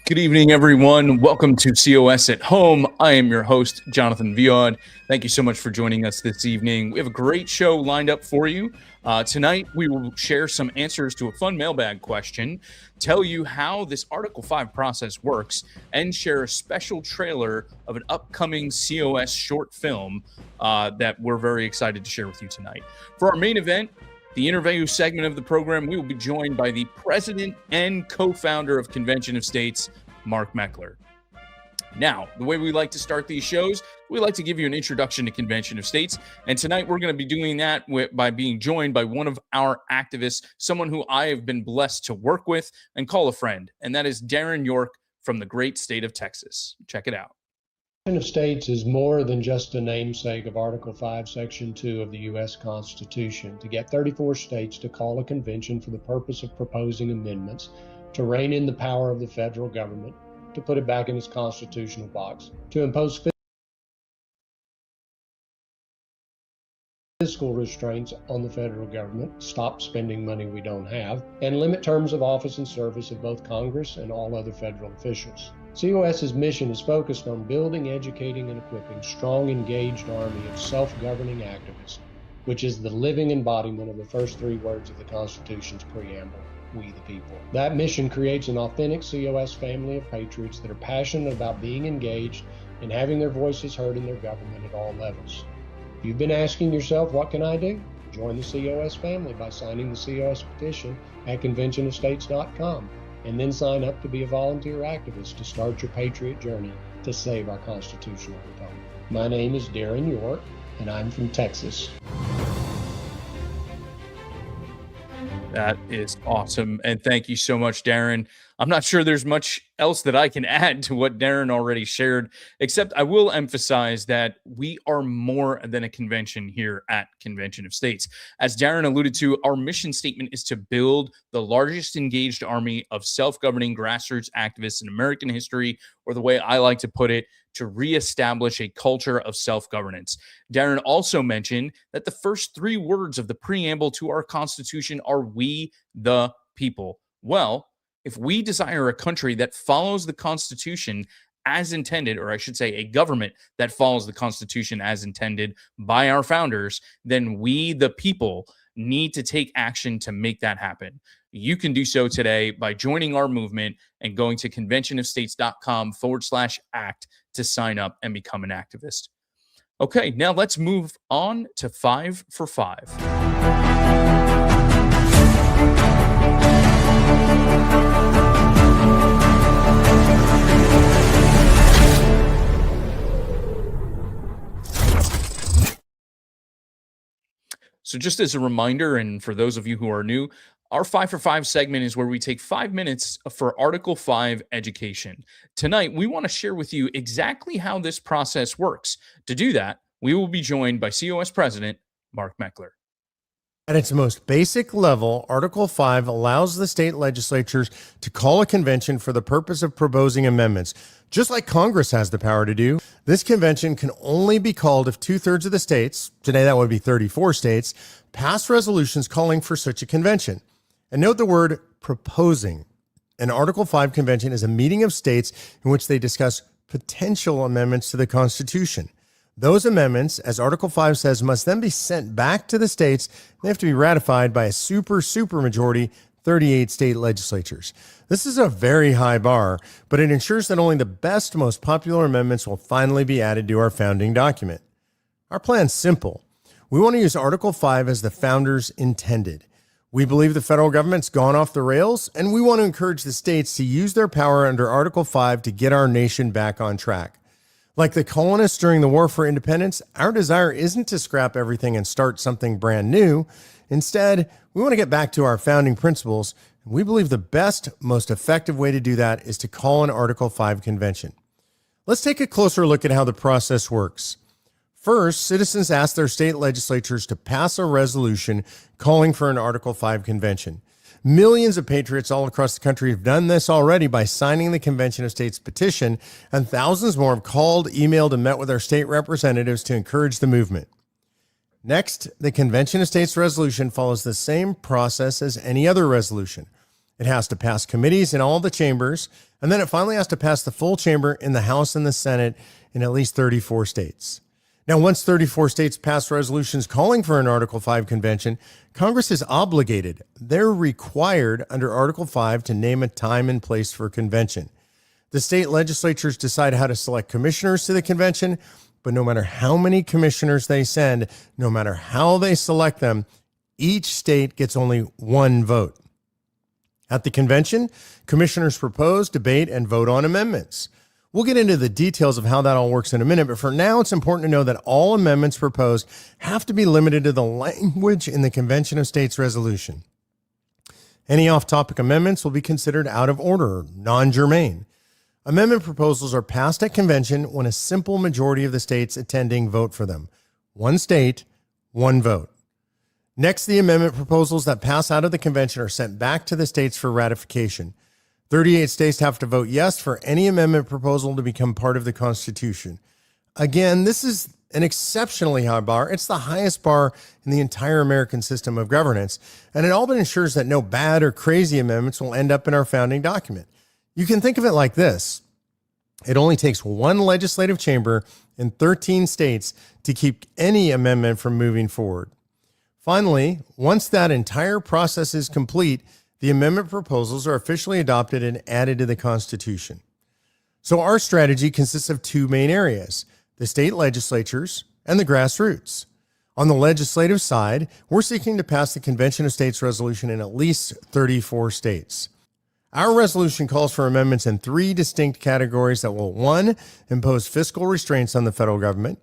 Good evening, everyone. Welcome to COS at Home. I am your host, Jonathan Viod. Thank you so much for joining us this evening. We have a great show lined up for you. Tonight, we will share some answers to a fun mailbag question, tell you how this Article 5 process works, and share a special trailer of an upcoming COS short film that we're very excited to share with you tonight. For our main event, the interview segment of the program, we will be joined by the president and co-founder of Convention of States, Mark Meckler. Now, the way we like to start these shows, we like to give you an introduction to Convention of States. And tonight we're going to be doing that by being joined by one of our activists, someone who I have been blessed to work with and call a friend. And that is Darren York from the great state of Texas. Check it out. Convention of States is more than just a namesake of Article 5, Section 2 of the U.S. Constitution to get 34 states to call a convention for the purpose of proposing amendments to rein in the power of the federal government, to put it back in its constitutional box, to impose fiscal restraints on the federal government, stop spending money we don't have, and limit terms of office and service of both Congress and all other federal officials. COS's mission is focused on building, educating, and equipping strong, engaged army of self-governing activists, which is the living embodiment of the first three words of the Constitution's preamble, we the people. That mission creates an authentic COS family of patriots that are passionate about being engaged and having their voices heard in their government at all levels. If you've been asking yourself, what can I do? Join the COS family by signing the COS petition at conventionofstates.com. and then sign up to be a volunteer activist to start your patriot journey to save our constitutional republic. My name is Darren York, and I'm from Texas. That is awesome. And thank you so much, Darren. I'm not sure there's much else that I can add to what Darren already shared, except I will emphasize that we are more than a convention here at Convention of States. As Darren alluded to, our mission statement is to build the largest engaged army of self-governing grassroots activists in American history, or the way I like to put it, to reestablish a culture of self-governance. Darren also mentioned that the first three words of the preamble to our Constitution are "we the people." Well, if we desire a country that follows the Constitution as intended, or I should say a government that follows the Constitution as intended by our founders, then we, the people, need to take action to make that happen. You can do so today by joining our movement and going to conventionofstates.com/act to sign up and become an activist. Okay, now let's move on to 5 for 5. So just as a reminder, and for those of you who are new, our 5 for 5 segment is where we take 5 minutes for Article 5 education. Tonight, we want to share with you exactly how this process works. To do that, we will be joined by COS President Mark Meckler. At its most basic level, Article 5 allows the state legislatures to call a convention for the purpose of proposing amendments. Just like Congress has the power to do, this convention can only be called if 2/3 of the states, today that would be 34 states, pass resolutions calling for such a convention. And note the word proposing. An Article 5 convention is a meeting of states in which they discuss potential amendments to the Constitution. Those amendments, as Article 5 says, must then be sent back to the states. They have to be ratified by a super majority, 38 state legislatures. This is a very high bar, but it ensures that only the best, most popular amendments will finally be added to our founding document. Our plan's simple. We want to use Article 5 as the founders intended. We believe the federal government's gone off the rails, and we want to encourage the states to use their power under Article 5 to get our nation back on track. Like the colonists during the War for Independence, our desire isn't to scrap everything and start something brand new. Instead, we want to get back to our founding principles. And we believe the best, most effective way to do that is to call an Article 5 convention. Let's take a closer look at how the process works. First, citizens ask their state legislatures to pass a resolution calling for an Article 5 convention. Millions of patriots all across the country have done this already by signing the Convention of States petition, and thousands more have called, emailed, and met with our state representatives to encourage the movement. Next, the Convention of States resolution follows the same process as any other resolution. It has to pass committees in all the chambers, and then it finally has to pass the full chamber in the House and the Senate in at least 34 states. Now, once 34 states pass resolutions calling for an Article 5 convention, Congress is obligated. They're required under Article 5 to name a time and place for a convention. The state legislatures decide how to select commissioners to the convention, but no matter how many commissioners they send, no matter how they select them, each state gets only one vote. At the convention, commissioners propose, debate, and vote on amendments. We'll get into the details of how that all works in a minute, but for now, it's important to know that all amendments proposed have to be limited to the language in the Convention of States resolution. Any off-topic amendments will be considered out of order or non-germane. Amendment proposals are passed at convention when a simple majority of the states attending vote for them. One state, one vote. Next, the amendment proposals that pass out of the convention are sent back to the states for ratification. 38 states have to vote yes for any amendment proposal to become part of the Constitution. Again, this is an exceptionally high bar. It's the highest bar in the entire American system of governance, and it all but ensures that no bad or crazy amendments will end up in our founding document. You can think of it like this. It only takes one legislative chamber in 13 states to keep any amendment from moving forward. Finally, once that entire process is complete, the amendment proposals are officially adopted and added to the Constitution. So our strategy consists of two main areas, the state legislatures and the grassroots. On the legislative side, we're seeking to pass the Convention of States resolution in at least 34 states. Our resolution calls for amendments in three distinct categories that will, 1, impose fiscal restraints on the federal government,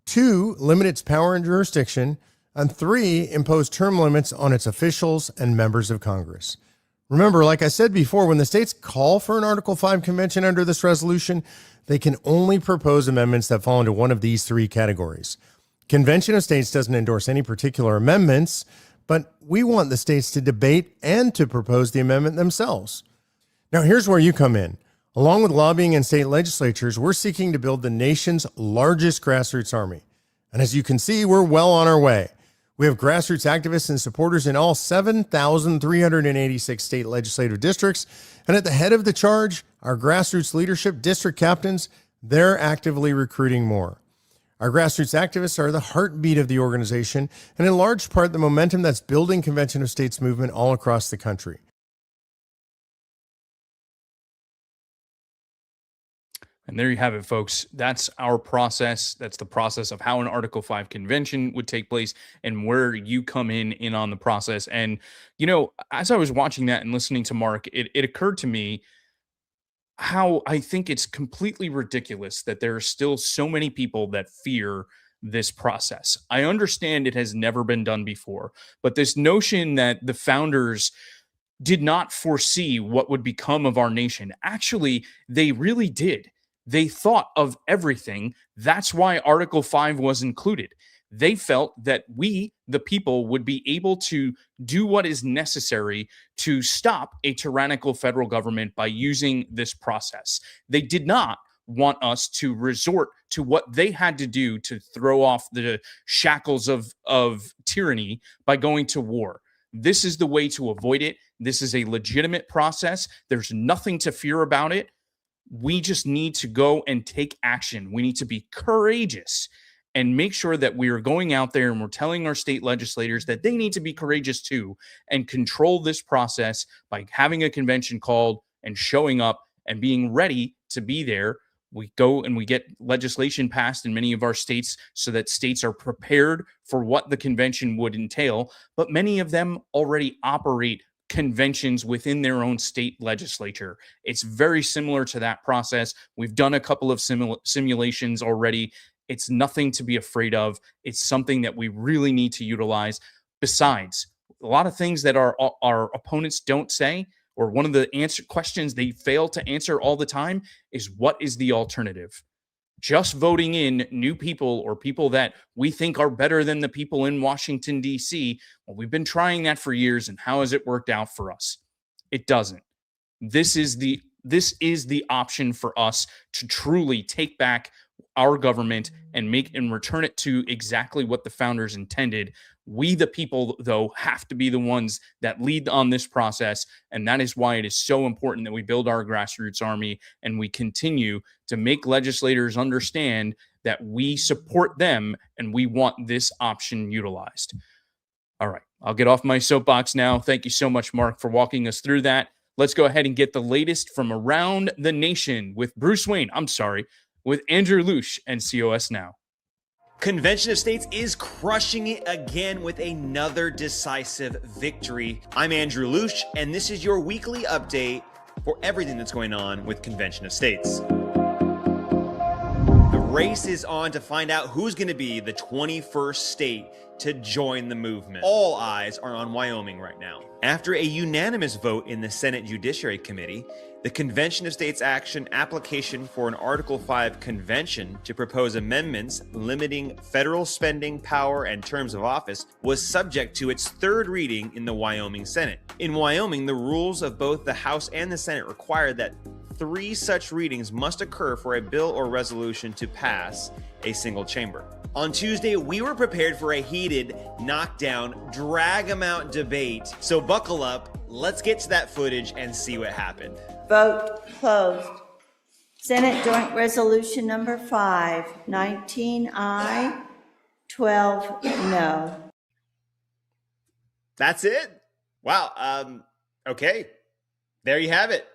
2, limit its power and jurisdiction, and 3, impose term limits on its officials and members of Congress. Remember, like I said before, when the states call for an Article 5 convention under this resolution, they can only propose amendments that fall into one of these three categories. Convention of States doesn't endorse any particular amendments, but we want the states to debate and to propose the amendment themselves. Now, here's where you come in. Along with lobbying and state legislatures, we're seeking to build the nation's largest grassroots army. And as you can see, we're well on our way. We have grassroots activists and supporters in all 7,386 state legislative districts. And at the head of the charge, our grassroots leadership, district captains, they're actively recruiting more. Our grassroots activists are the heartbeat of the organization, and in large part, the momentum that's building Convention of States movement all across the country. And there you have it, folks. That's our process. That's the process of how an Article 5 convention would take place and where you come in on the process. And, you know, as I was watching that and listening to Mark, it occurred to me how I think it's completely ridiculous that there are still so many people that fear this process. I understand it has never been done before, but this notion that the founders did not foresee what would become of our nation, actually, they really did. They thought of everything. That's why Article 5 was included. They felt that we, the people, would be able to do what is necessary to stop a tyrannical federal government by using this process. They did not want us to resort to what they had to do to throw off the shackles of tyranny by going to war. This is the way to avoid it. This is a legitimate process. There's nothing to fear about it. We just need to go and take action. We need to be courageous and make sure that we are going out there and we're telling our state legislators that they need to be courageous too and control this process by having a convention called and showing up and being ready to be there. We go and we get legislation passed in many of our states so that states are prepared for what the convention would entail, but many of them already operate conventions within their own state legislature. It's very similar to that process. We've done a couple of simulations already. It's nothing to be afraid of. It's something that we really need to utilize. Besides, a lot of things that our opponents don't say, or one of the questions they fail to answer all the time, is what is the alternative? Just voting in new people or people that we think are better than the people in Washington, D.C. Well, we've been trying that for years, and how has it worked out for us? It doesn't. This is the option for us to truly take back our government and return it to exactly what the founders intended, We, the people, though, have to be the ones that lead on this process. And that is why it is so important that we build our grassroots army and we continue to make legislators understand that we support them and we want this option utilized. All right, I'll get off my soapbox now. Thank you so much, Mark, for walking us through that. Let's go ahead and get the latest from around the nation with with Andrew Luce and COS Now. Convention of States is crushing it again with another decisive victory. I'm Andrew Luce, and this is your weekly update for everything that's going on with Convention of States. The race is on to find out who's going to be the 21st state to join the movement. All eyes are on Wyoming right now. After a unanimous vote in the Senate Judiciary Committee, the Convention of States Action application for an Article 5 convention to propose amendments limiting federal spending power and terms of office was subject to its third reading in the Wyoming Senate. In Wyoming, the rules of both the House and the Senate require that 3 such readings must occur for a bill or resolution to pass a single chamber. On Tuesday, we were prepared for a heated, knockdown, drag-em-out debate. So buckle up, let's get to that footage and see what happened. Vote closed. Senate Joint Resolution Number 5, 19 aye, 12 no. That's it? Wow, okay. There you have it.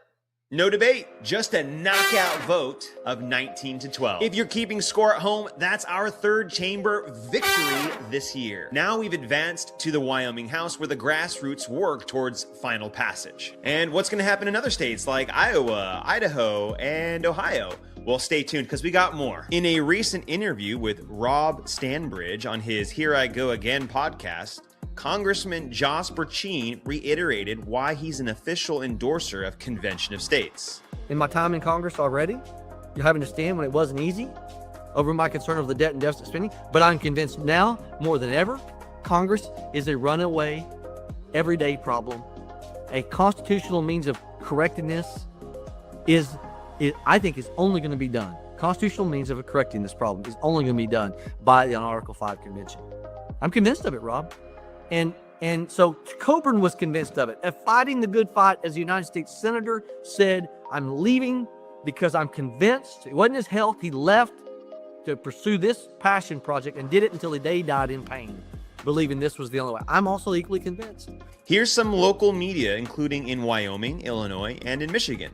No debate, just a knockout vote of 19-12. If you're keeping score at home, that's our third chamber victory this year. Now we've advanced to the Wyoming House where the grassroots work towards final passage. And what's going to happen in other states like Iowa, Idaho, and Ohio? Well, stay tuned because we got more. In a recent interview with Rob Stanbridge on his Here I Go Again podcast, Congressman Josh Burchine reiterated why he's an official endorser of Convention of States. In my time in Congress already, you have to understand when it wasn't easy over my concern of the debt and deficit spending, but I'm convinced now more than ever, Congress is a runaway, everyday problem. A constitutional means of correcting this I think is only going to be done. Constitutional means of correcting this problem is only going to be done by the Article 5 convention. I'm convinced of it, Rob. And so Coburn was convinced of it. Fighting the good fight as a United States Senator said, I'm leaving because I'm convinced. It wasn't his health. He left to pursue this passion project and did it until the day he died in pain, believing this was the only way. I'm also equally convinced. Here's some local media, including in Wyoming, Illinois, and in Michigan.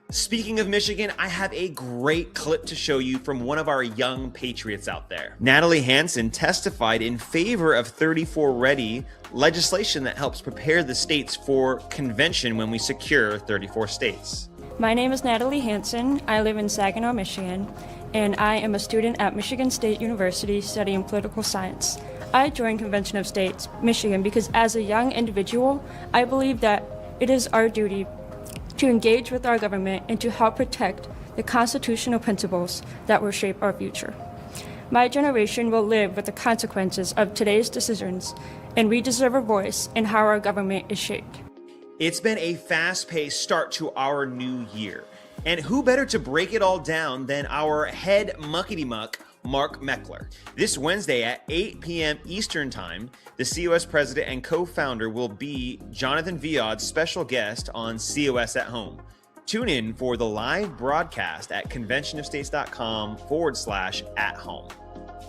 Speaking of Michigan, I have a great clip to show you from one of our young patriots out there. Natalie Hansen testified in favor of 34 Ready legislation that helps prepare the states for convention when we secure 34 states. My name is Natalie Hansen. I live in Saginaw, Michigan, and I am a student at Michigan State University studying political science. I joined Convention of States, Michigan, because as a young individual, I believe that it is our duty to engage with our government and to help protect the constitutional principles that will shape our future. My generation will live with the consequences of today's decisions, and we deserve a voice in how our government is shaped. It's been a fast-paced start to our new year. And who better to break it all down than our head muckety-muck, Mark Meckler. This Wednesday at 8 p.m. Eastern Time, the COS president and co-founder will be Jonathan Viad's special guest on COS at Home. Tune in for the live broadcast at conventionofstates.com/at-home.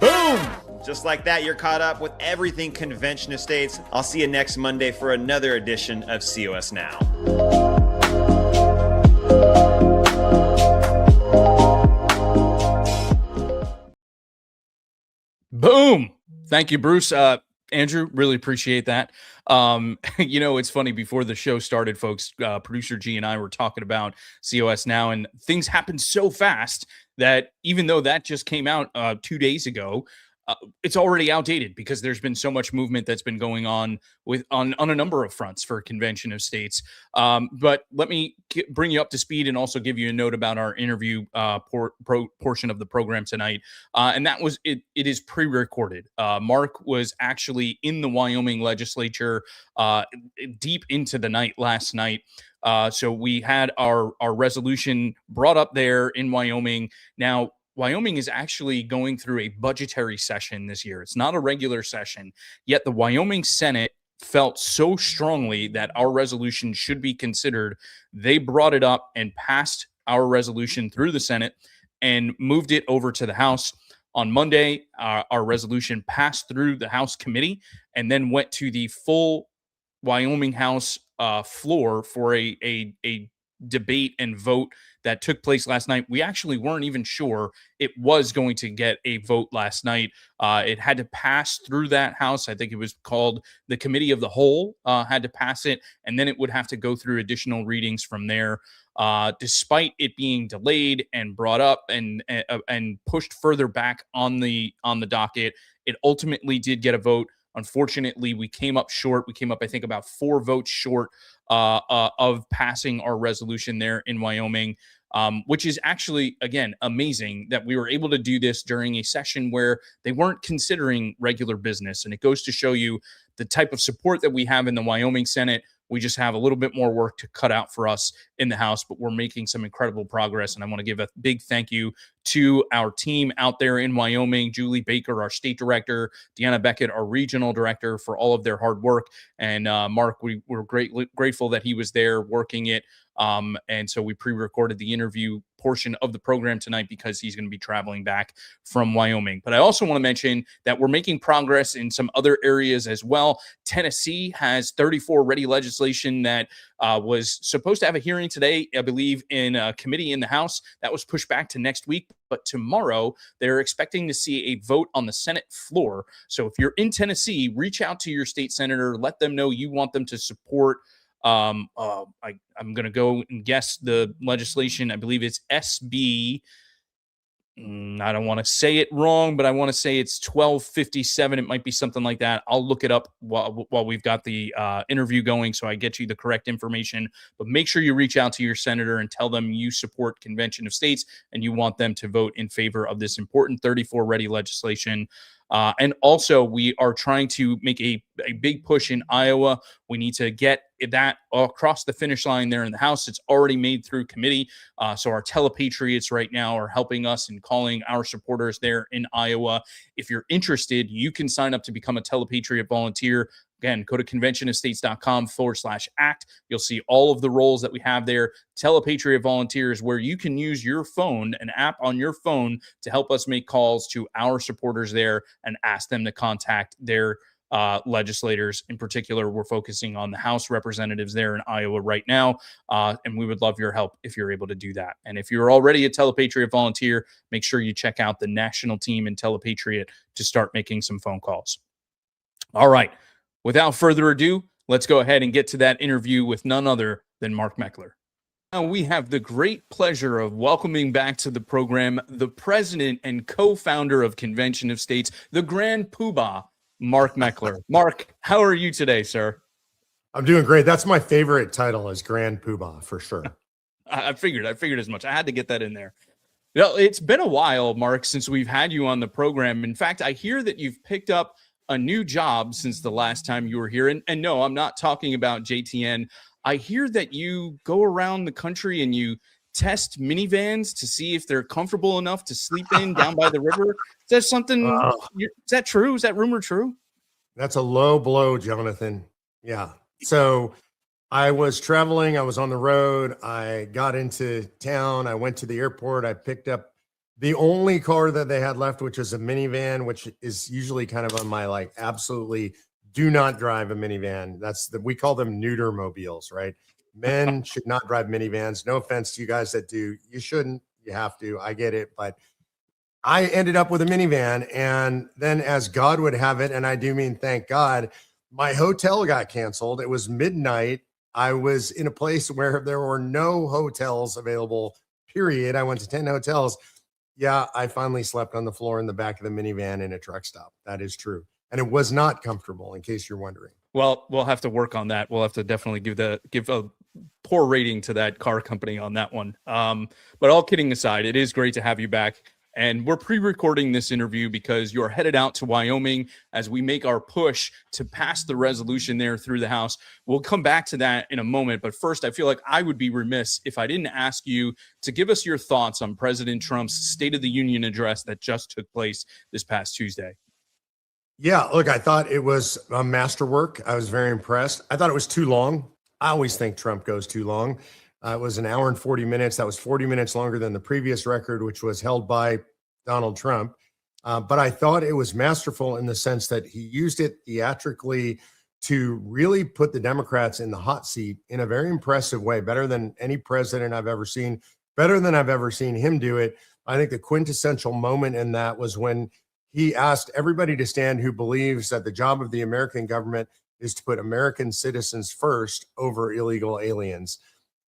Boom! Just like that, you're caught up with everything Convention of States. I'll see you next Monday for another edition of COS Now. Boom. Thank you, Bruce. Andrew, really appreciate that. It's funny, before the show started, folks, producer G and I were talking about COS Now, and things happened so fast that even though that just came out 2 days ago, it's already outdated because there's been so much movement that's been going on on a number of fronts for Convention of States. But let me bring you up to speed and also give you a note about our interview portion of the program tonight. And that was it. It is pre-recorded. Mark was actually in the Wyoming legislature deep into the night last night. So we had our resolution brought up there in Wyoming. Now, Wyoming is actually going through a budgetary session this year. It's not a regular session, yet the Wyoming Senate felt so strongly that our resolution should be considered. They brought it up and passed our resolution through the Senate and moved it over to the House. On Monday, our resolution passed through the House committee and then went to the full Wyoming House floor for a debate and vote that took place last night. We actually weren't even sure it was going to get a vote last night. It had to pass through that House. I think it was called the Committee of the Whole, had to pass it, and then it would have to go through additional readings from there. Despite it being delayed and brought up and pushed further back on the docket, it ultimately did get a vote. Unfortunately, we came up short. We came up, I think, about 4 votes short of passing our resolution there in Wyoming, which is actually, again, amazing that we were able to do this during a session where they weren't considering regular business. And it goes to show you the type of support that we have in the Wyoming Senate. We just have a little bit more work to cut out for us in the House, but we're making some incredible progress. And I want to give a big thank you to our team out there in Wyoming, Julie Baker, our state director, Deanna Beckett, our regional director, for all of their hard work. And Mark, we're grateful that he was there working it. And so we pre-recorded the interview portion of the program tonight because he's going to be traveling back from Wyoming. But I also want to mention that we're making progress in some other areas as well. Tennessee has 34 ready legislation that was supposed to have a hearing today, I believe, in a committee in the House. That was pushed back to next week. But tomorrow, they're expecting to see a vote on the Senate floor. So if you're in Tennessee, reach out to your state senator. Let them know you want them to support I'm going to go and guess the legislation. I believe it's SB. I don't want to say it wrong, but I want to say it's 1257. It might be something like that. I'll look it up while we've got the interview going, so I get you the correct information. But make sure you reach out to your senator and tell them you support Convention of States and you want them to vote in favor of this important 34 ready legislation. And also, we are trying to make a big push in Iowa. We need to get that across the finish line there in the House. It's already made through committee. So our telepatriots right now are helping us and calling our supporters there in Iowa. If you're interested, you can sign up to become a telepatriot volunteer. Again, go to conventionofstates.com/act. You'll see all of the roles that we have there. Telepatriot volunteers, where you can use your phone, an app on your phone, to help us make calls to our supporters there and ask them to contact their legislators. In particular, we're focusing on the House representatives there in Iowa right now, and we would love your help if you're able to do that. And if you're already a Telepatriot volunteer, make sure you check out the national team in Telepatriot to start making some phone calls. All right. Without further ado, let's go ahead and get to that interview with none other than Mark Meckler. Now we have the great pleasure of welcoming back to the program the president and co-founder of Convention of States, the Grand Poobah, Mark Meckler. Mark, how are you today, sir? I'm doing great. That's my favorite title, is Grand Poobah, for sure. I figured as much. I had to get that in there. You know, it's been a while, Mark, since we've had you on the program. In fact, I hear that you've picked up a new job since the last time you were here. And no, I'm not talking about JTN. I hear that you go around the country and you test minivans to see if they're comfortable enough to sleep in down by the river. Is that something? Is that true? Is that rumor true? That's a low blow, Jonathan. Yeah. So I was traveling. I was on the road. I got into town. I went to the airport. I picked up the only car that they had left, which is a minivan, which is usually kind of on my absolutely do not drive a minivan. We call them neuter mobiles, right? Men should not drive minivans. No offense to you guys that do. You shouldn't. You have to. I get it. But I ended up with a minivan. And then, as God would have it, and I do mean thank God, my hotel got canceled. It was midnight. I was in a place where there were no hotels available, period. I went to 10 hotels. Yeah, I finally slept on the floor in the back of the minivan in a truck stop. That is true. And it was not comfortable, in case you're wondering. Well, we'll have to work on that. We'll have to definitely give a poor rating to that car company on that one. But all kidding aside, it is great to have you back. And we're pre-recording this interview because you're headed out to Wyoming as we make our push to pass the resolution there through the House. We'll come back to that in a moment. But first, I feel like I would be remiss if I didn't ask you to give us your thoughts on President Trump's State of the Union address that just took place this past Tuesday. Yeah, look, I thought it was a masterwork. I was very impressed. I thought it was too long. I always think Trump goes too long. It was an hour and 40 minutes. That was 40 minutes longer than the previous record, which was held by Donald Trump. But I thought it was masterful in the sense that he used it theatrically to really put the Democrats in the hot seat in a very impressive way, better than any president I've ever seen, better than I've ever seen him do it. I think the quintessential moment in that was when he asked everybody to stand who believes that the job of the American government is to put American citizens first over illegal aliens.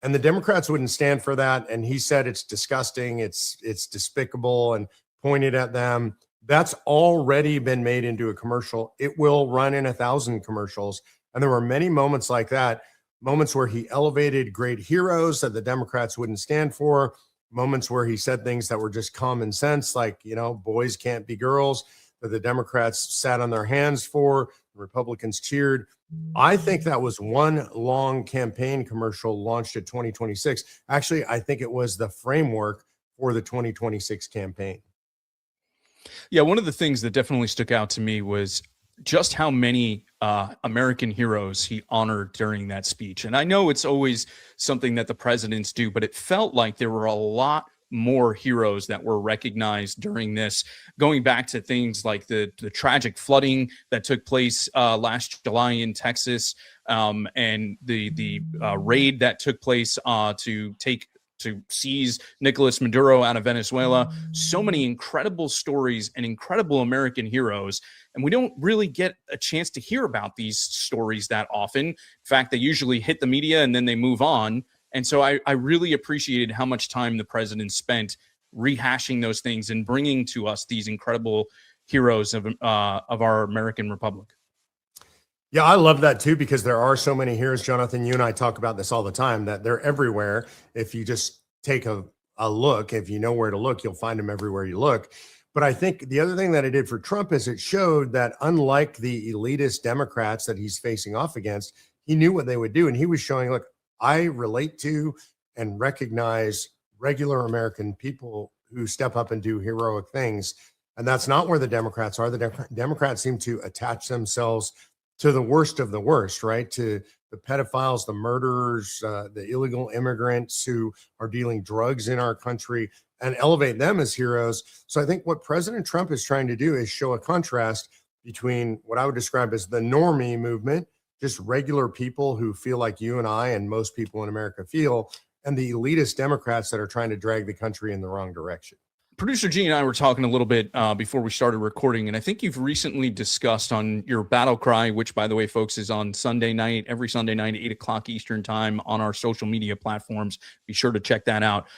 And the Democrats wouldn't stand for that. And he said it's disgusting, it's despicable, and pointed at them. That's already been made into a commercial. It will run in 1,000 commercials. And there were many moments like that, moments where he elevated great heroes that the Democrats wouldn't stand for, moments where he said things that were just common sense, like, boys can't be girls, that the Democrats sat on their hands for, the Republicans cheered. I think that was one long campaign commercial launched at 2026. Actually, I think it was the framework for the 2026 campaign. Yeah, one of the things that definitely stuck out to me was just how many American heroes he honored during that speech. And I know it's always something that the presidents do, but it felt like there were a lot more heroes that were recognized during this, going back to things like the tragic flooding that took place last July in Texas, and the raid that took place to seize Nicolas Maduro out of Venezuela. So many incredible stories and incredible American heroes. And we don't really get a chance to hear about these stories that often. In fact, they usually hit the media and then they move on. And so I really appreciated how much time the president spent rehashing those things and bringing to us these incredible heroes of our American Republic. Yeah, I love that too, because there are so many heroes, Jonathan. You and I talk about this all the time, that they're everywhere. If you just take a look, if you know where to look, you'll find them everywhere you look. But I think the other thing that it did for Trump is it showed that unlike the elitist Democrats that he's facing off against, he knew what they would do. And he was showing, look, I relate to and recognize regular American people who step up and do heroic things. And that's not where the Democrats are. The Democrats seem to attach themselves to the worst of the worst, right? To the pedophiles, the murderers, the illegal immigrants who are dealing drugs in our country, and elevate them as heroes. So I think what President Trump is trying to do is show a contrast between what I would describe as the normie movement, just regular people who feel like you and I and most people in America feel, and the elitist Democrats that are trying to drag the country in the wrong direction. Producer G and I were talking a little bit before we started recording, and I think you've recently discussed on your battle cry, which, by the way, folks, is on Sunday night, every Sunday night, 8 o'clock Eastern time on our social media platforms. Be sure to check that out.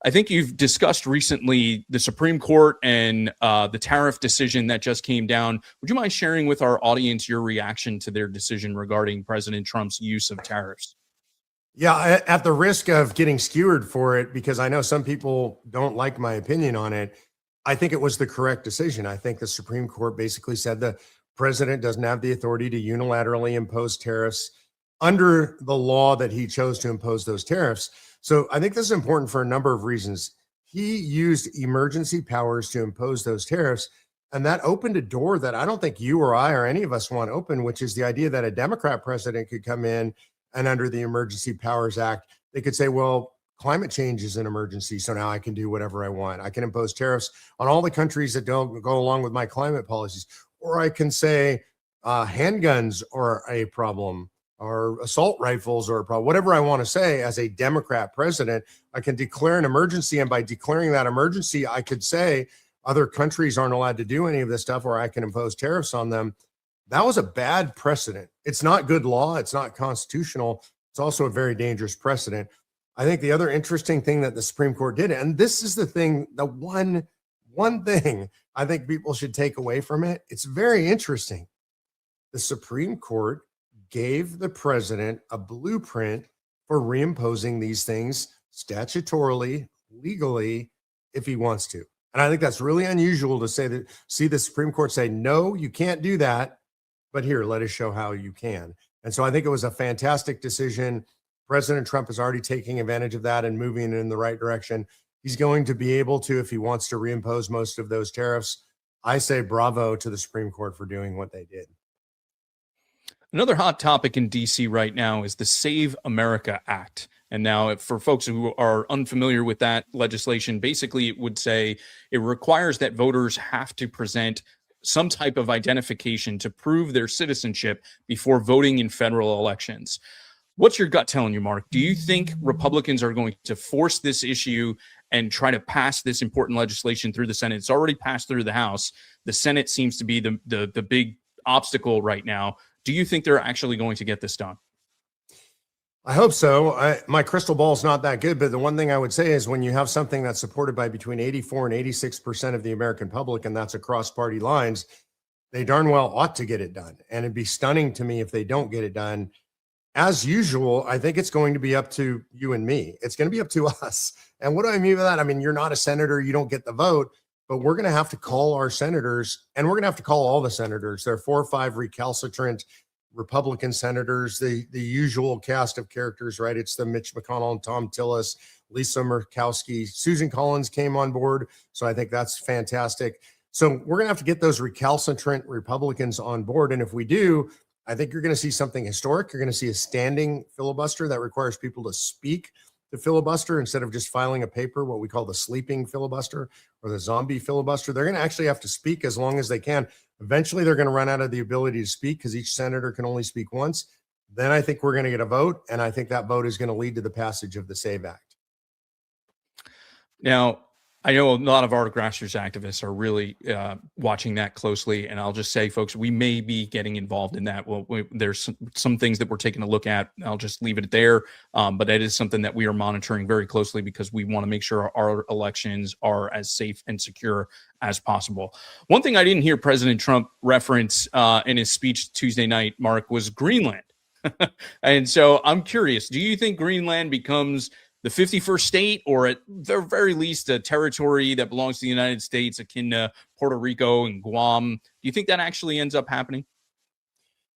I think you've discussed recently the Supreme Court and the tariff decision that just came down. Would you mind sharing with our audience your reaction to their decision regarding President Trump's use of tariffs? Yeah, at the risk of getting skewered for it, because I know some people don't like my opinion on it, I think it was the correct decision. I think the Supreme Court basically said the president doesn't have the authority to unilaterally impose tariffs under the law that he chose to impose those tariffs. So I think this is important for a number of reasons. He used emergency powers to impose those tariffs, and that opened a door that I don't think you or I or any of us want open, which is the idea that a Democrat president could come in and under the Emergency Powers Act, they could say, well, climate change is an emergency, so now I can do whatever I want. I can impose tariffs on all the countries that don't go along with my climate policies. Or I can say handguns are a problem, or assault rifles are a problem. Whatever I want to say as a Democrat president, I can declare an emergency. And by declaring that emergency, I could say other countries aren't allowed to do any of this stuff, or I can impose tariffs on them. That was a bad precedent. It's not good law. It's not constitutional. It's also a very dangerous precedent. I think the other interesting thing that the Supreme Court did, and this is the thing, the one thing I think people should take away from it, it's very interesting. The Supreme Court gave the president a blueprint for reimposing these things statutorily, legally, if he wants to. And I think that's really unusual to see the Supreme Court say, no, you can't do that, but here, let us show how you can. And so I think it was a fantastic decision. President Trump is already taking advantage of that and moving in the right direction. He's going to be able to, if he wants to reimpose most of those tariffs. I say bravo to the Supreme Court for doing what they did. Another hot topic in DC right now is the Save America Act. And now, for folks who are unfamiliar with that legislation, basically it would say it requires that voters have to present some type of identification to prove their citizenship before voting in federal elections. What's your gut telling you, Mark? Do you think Republicans are going to force this issue and try to pass this important legislation through the Senate? It's already passed through the House. The Senate seems to be the big obstacle right now. Do you think they're actually going to get this done? I hope so. My crystal ball is not that good, but the one thing I would say is when you have something that's supported by between 84 and 86% of the American public, and that's across party lines, they darn well ought to get it done. And it'd be stunning to me if they don't get it done. As usual, I think it's going to be up to you and me. It's going to be up to us. And what do I mean by that? I mean, you're not a senator, you don't get the vote, but we're going to have to call our senators, and we're going to have to call all the senators. There are 4 or 5 recalcitrant Republican senators, the usual cast of characters, right? It's the Mitch McConnell and Tom Tillis, Lisa Murkowski, Susan Collins came on board. So I think that's fantastic. So we're going to have to get those recalcitrant Republicans on board. And if we do, I think you're going to see something historic. You're going to see a standing filibuster that requires people to speak the filibuster instead of just filing a paper, what we call the sleeping filibuster or the zombie filibuster. They're going to actually have to speak as long as they can. Eventually, they're going to run out of the ability to speak because each senator can only speak once. Then I think we're going to get a vote, and I think that vote is going to lead to the passage of the SAVE Act. Now, I know a lot of our grassroots activists are really watching that closely, and I'll just say, folks, we may be getting involved in that. Well, there's some things that we're taking a look at. I'll just leave it there, but that is something that we are monitoring very closely because we want to make sure our elections are as safe and secure as possible. One thing I didn't hear President Trump reference in his speech Tuesday night, Mark, was Greenland. And so I'm curious, do you think Greenland becomes the 51st state, or at the very least a territory that belongs to the United States, akin to Puerto Rico and Guam? Do you think that actually ends up happening?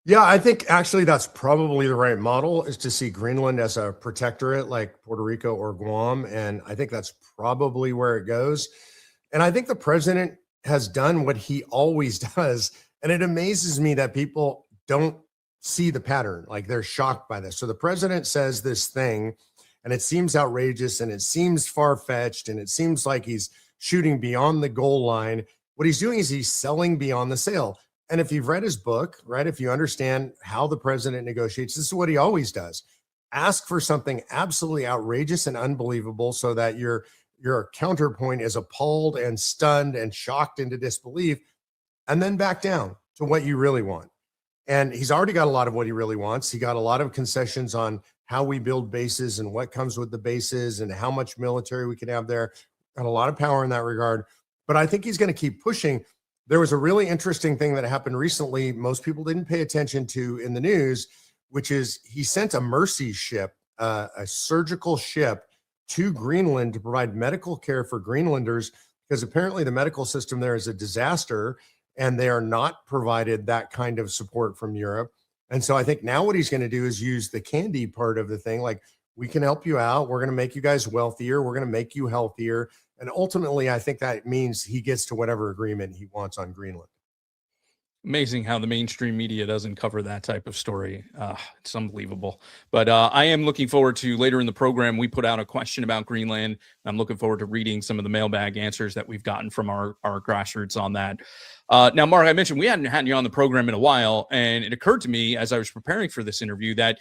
Yeah, I think actually that's probably the right model, is to see Greenland as a protectorate like Puerto Rico or Guam. And I think that's probably where it goes. And I think the president has done what he always does. And it amazes me that people don't see the pattern. Like, they're shocked by this. So the president says this thing, and it seems outrageous, and it seems far-fetched, and it seems like he's shooting beyond the goal line. What he's doing is he's selling beyond the sale. And if you've read his book, right, if you understand how the president negotiates, this is what he always does. Ask for something absolutely outrageous and unbelievable so that your counterpoint is appalled and stunned and shocked into disbelief, and then back down to what you really want. And he's already got a lot of what he really wants. He got a lot of concessions on how we build bases and what comes with the bases and how much military we can have there. Got a lot of power in that regard. But I think he's going to keep pushing. There was a really interesting thing that happened recently most people didn't pay attention to in the news, which is he sent a Mercy ship, a surgical ship, to Greenland to provide medical care for Greenlanders, because apparently the medical system there is a disaster and they are not provided that kind of support from Europe. And so I think now what he's going to do is use the candy part of the thing. Like, we can help you out. We're going to make you guys wealthier. We're going to make you healthier. And ultimately, I think that means he gets to whatever agreement he wants on Greenland. Amazing how the mainstream media doesn't cover that type of story. It's unbelievable. But I am looking forward to later in the program, we put out a question about Greenland. I'm looking forward to reading some of the mailbag answers that we've gotten from our grassroots on that. Now, Mark, I mentioned we hadn't had you on the program in a while, and it occurred to me as I was preparing for this interview that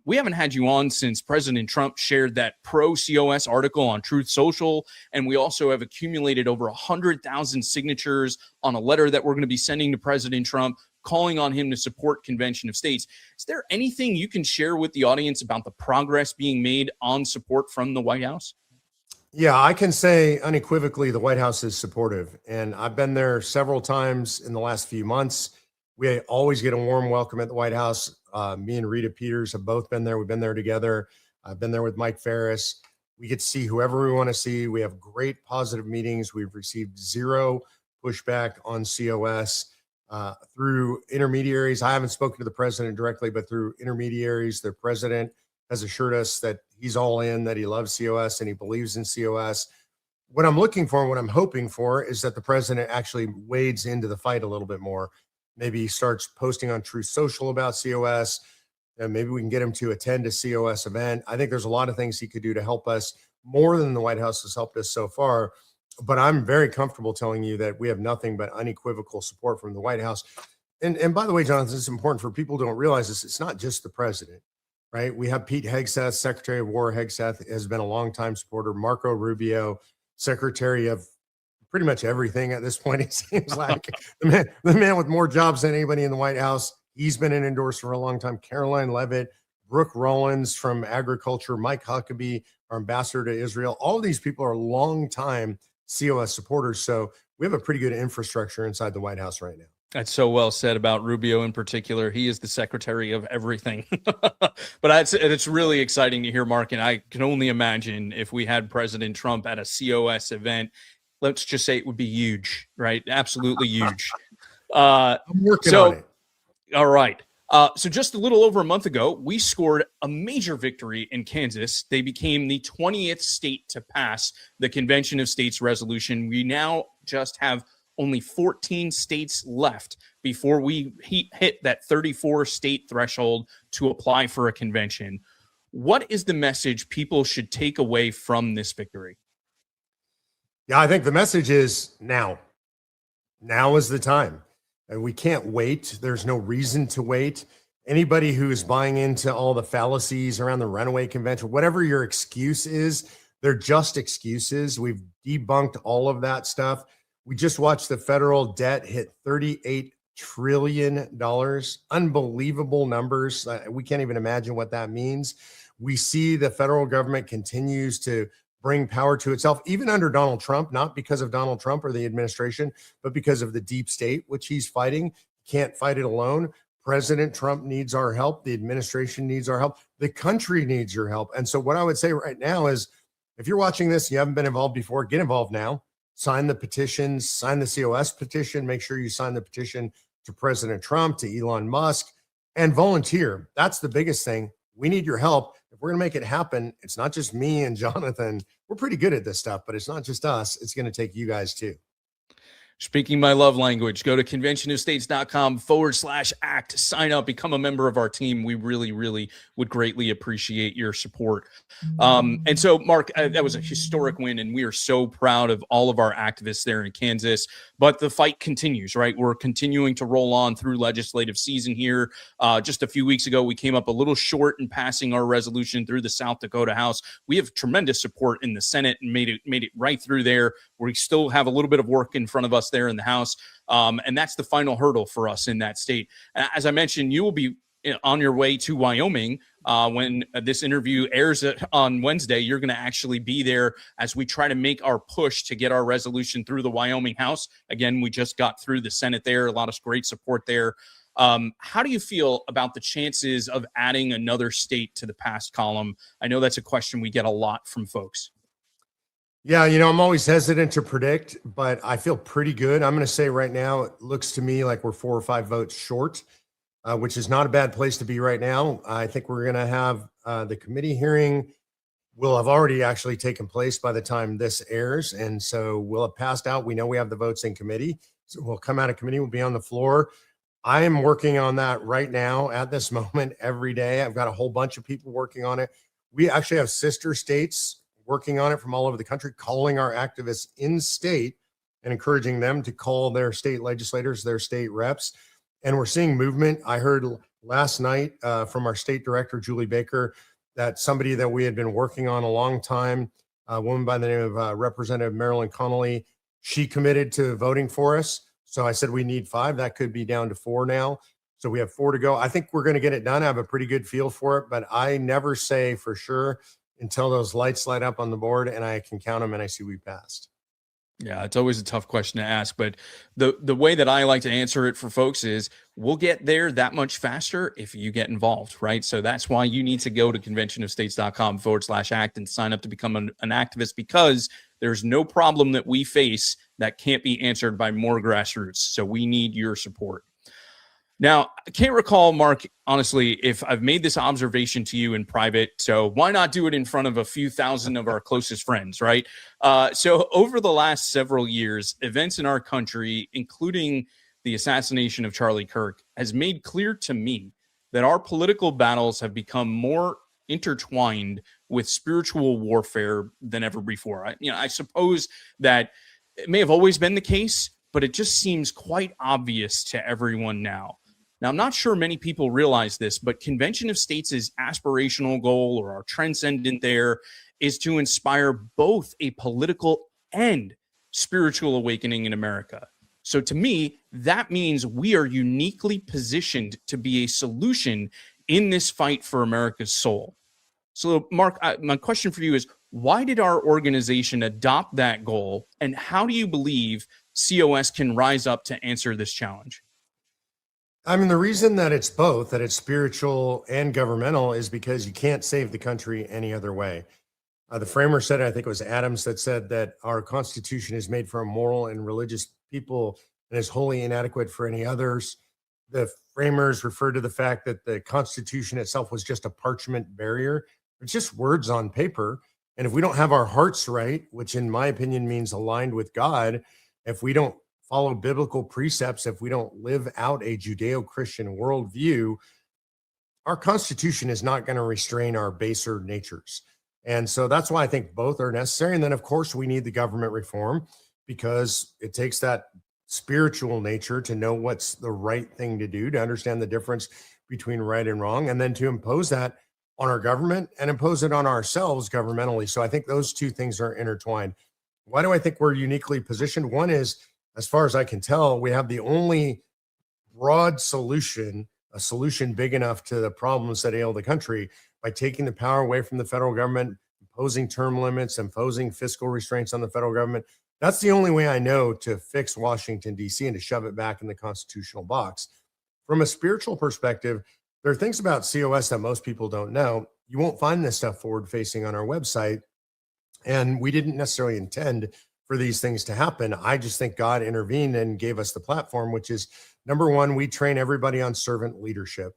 we haven't had you on since President Trump shared that pro-COS article on Truth Social, and we also have accumulated over 100,000 signatures on a letter that we're going to be sending to President Trump calling on him to support Convention of States. Is there anything you can share with the audience about the progress being made on support from the White House? Yeah, I can say unequivocally the White House is supportive, and I've been there several times in the last few months. We always get a warm welcome at the White House. Me and Rita Peters have both been there. We've been there together. I've been there with Mike Ferris. We get to see whoever we want to see. We have great positive meetings. We've received zero pushback on COS through intermediaries. I haven't spoken to the president directly, but through intermediaries, the president has assured us that he's all in, that he loves COS and he believes in COS. What I'm looking for and what I'm hoping for is that the president actually wades into the fight a little bit more. Maybe he starts posting on Truth Social about COS. And maybe we can get him to attend a COS event. I think there's a lot of things he could do to help us more than the White House has helped us so far. But I'm very comfortable telling you that we have nothing but unequivocal support from the White House. And by the way, Jonathan, it's important for people who don't realize this. It's not just the president, right? We have Pete Hegseth, Secretary of War Hegseth, has been a longtime supporter. Marco Rubio, Secretary of pretty much everything at this point, it seems like. the man with more jobs than anybody in the White House. He's been an endorser for a long time. Caroline Leavitt, Brooke Rollins from Agriculture, Mike Huckabee, our ambassador to Israel. All of these people are longtime COS supporters. So we have a pretty good infrastructure inside the White House right now. That's so well said about Rubio in particular. He is the secretary of everything. But it's really exciting to hear, Mark, and I can only imagine if we had President Trump at a COS event, let's just say it would be huge, right? Absolutely huge. I'm working on it. All right. So just a little over a month ago, we scored a major victory in Kansas. They became the 20th state to pass the Convention of States resolution. We now just have only 14 states left before we hit that 34 state threshold to apply for a convention. What is the message people should take away from this victory? Yeah, I think the message is now. Now is the time. And we can't wait. There's no reason to wait. Anybody who is buying into all the fallacies around the runaway convention, whatever your excuse is, they're just excuses. We've debunked all of that stuff. We just watched the federal debt hit $38 trillion. Unbelievable numbers. We can't even imagine what that means. We see the federal government continues to bring power to itself, even under Donald Trump, not because of Donald Trump or the administration, but because of the deep state, which he's fighting. Can't fight it alone. President Trump needs our help. The administration needs our help. The country needs your help. And so what I would say right now is, if you're watching this, you haven't been involved before, get involved now. Sign the petitions, sign the COS petition. Make sure you sign the petition to President Trump, to Elon Musk, and volunteer. That's the biggest thing. We need your help. If we're going to make it happen, it's not just me and Jonathan. We're pretty good at this stuff, but it's not just us. It's going to take you guys too. Speaking my love language, go to conventionofstates.com/act, sign up, become a member of our team. We really, really would greatly appreciate your support. And so, Mark, that was a historic win, and we are so proud of all of our activists there in Kansas. But the fight continues, right? We're continuing to roll on through legislative season here. Just a few weeks ago, we came up a little short in passing our resolution through the South Dakota House. We have tremendous support in the Senate and made it right through there. We still have a little bit of work in front of us there in the House. And that's the final hurdle for us in that state. As I mentioned, you will be on your way to Wyoming when this interview airs on Wednesday. You're going to actually be there as we try to make our push to get our resolution through the Wyoming House. Again, we just got through the Senate there. A lot of great support there. How do you feel about the chances of adding another state to the past column? I know that's a question we get a lot from folks. Yeah, I'm always hesitant to predict, but I feel pretty good. I'm going to say right now, it looks to me like we're 4 or 5 votes short, which is not a bad place to be right now. I think we're going to have the committee hearing will have already actually taken place by the time this airs. And so we'll have passed out. We know we have the votes in committee. So we'll come out of committee. We'll be on the floor. I am working on that right now at this moment every day. I've got a whole bunch of people working on it. We actually have sister states working on it from all over the country, calling our activists in state and encouraging them to call their state legislators, their state reps. And we're seeing movement. I heard last night from our state director, Julie Baker, that somebody that we had been working on a long time, a woman by the name of Representative Marilyn Connolly, she committed to voting for us. So I said, we need 5. That could be down to 4 now. So we have 4 to go. I think we're going to get it done. I have a pretty good feel for it, but I never say for sure until those lights light up on the board and I can count them and I see we passed. Yeah, it's always a tough question to ask, but the way that I like to answer it for folks is we'll get there that much faster if you get involved, right? So that's why you need to go to conventionofstates.com/act and sign up to become an activist, because there's no problem that we face that can't be answered by more grassroots. So we need your support. Now, I can't recall, Mark, honestly, if I've made this observation to you in private. So why not do it in front of a few thousand of our closest friends, right? So over the last several years, events in our country, including the assassination of Charlie Kirk, has made clear to me that our political battles have become more intertwined with spiritual warfare than ever before. I suppose that it may have always been the case, but it just seems quite obvious to everyone now. Now, I'm not sure many people realize this, but Convention of States' aspirational goal, or our transcendent there, is to inspire both a political and spiritual awakening in America. So to me, that means we are uniquely positioned to be a solution in this fight for America's soul. So, Mark, my question for you is, why did our organization adopt that goal, and how do you believe COS can rise up to answer this challenge? I mean, the reason that it's both, that it's spiritual and governmental, is because you can't save the country any other way. The framer said, I think it was Adams that said that our Constitution is made for a moral and religious people and is wholly inadequate for any others. The framers referred to the fact that the Constitution itself was just a parchment barrier. It's just words on paper. And if we don't have our hearts right, which in my opinion means aligned with God, if we don't follow biblical precepts, if we don't live out a Judeo-Christian worldview, our Constitution is not going to restrain our baser natures. And so that's why I think both are necessary. And then, of course, we need the government reform, because it takes that spiritual nature to know what's the right thing to do, to understand the difference between right and wrong, and then to impose that on our government and impose it on ourselves governmentally. So I think those two things are intertwined. Why do I think we're uniquely positioned? One is, as far as I can tell, we have the only broad solution, a solution big enough to the problems that ail the country, by taking the power away from the federal government, imposing term limits, imposing fiscal restraints on the federal government. That's the only way I know to fix Washington, D.C., and to shove it back in the constitutional box. From a spiritual perspective, there are things about COS that most people don't know. You won't find this stuff forward-facing on our website, and we didn't necessarily intend for these things to happen. I just think God intervened and gave us the platform, which is, number one, we train everybody on servant leadership.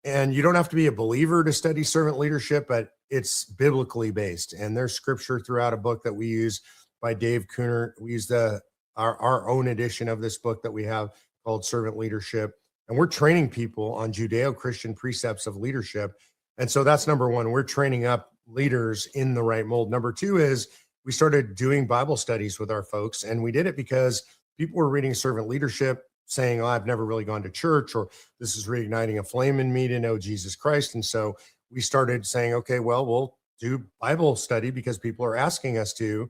And you don't have to be a believer to study servant leadership, but it's biblically based. And there's scripture throughout a book that we use by Dave Cooner. We use our own edition of this book that we have called Servant Leadership. And we're training people on Judeo-Christian precepts of leadership. And so that's number one. We're training up leaders in the right mold. Number two is, we started doing Bible studies with our folks, and we did it because people were reading servant leadership saying, oh, I've never really gone to church, or this is reigniting a flame in me to know Jesus Christ. And so we started saying, okay, well, we'll do Bible study because people are asking us to.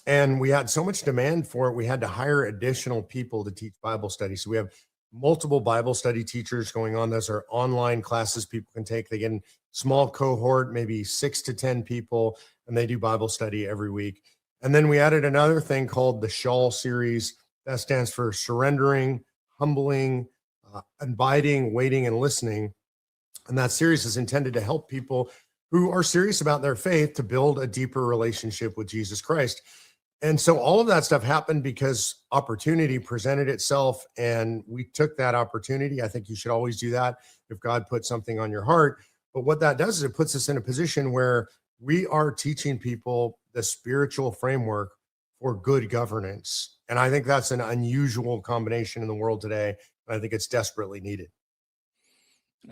And we had so much demand for it, we had to hire additional people to teach Bible study. So we have multiple Bible study teachers going on. Those are online classes people can take. They get in small cohort, maybe 6 to 10 people, and they do Bible study every week. And then we added another thing called the Shawl series. That stands for surrendering, humbling, abiding, waiting, and listening. And that series is intended to help people who are serious about their faith to build a deeper relationship with Jesus Christ. And so all of that stuff happened because opportunity presented itself, and we took that opportunity. I think you should always do that if God put something on your heart. But what that does is it puts us in a position where we are teaching people the spiritual framework for good governance. And I think that's an unusual combination in the world today. And I think it's desperately needed.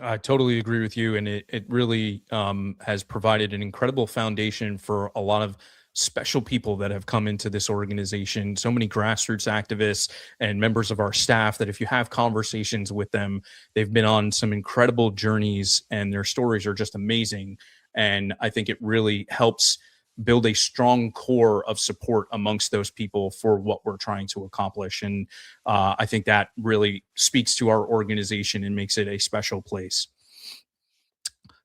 I totally agree with you. And it really has provided an incredible foundation for a lot of special people that have come into this organization, so many grassroots activists and members of our staff that if you have conversations with them, they've been on some incredible journeys and their stories are just amazing. And I think it really helps build a strong core of support amongst those people for what we're trying to accomplish. And I think that really speaks to our organization and makes it a special place.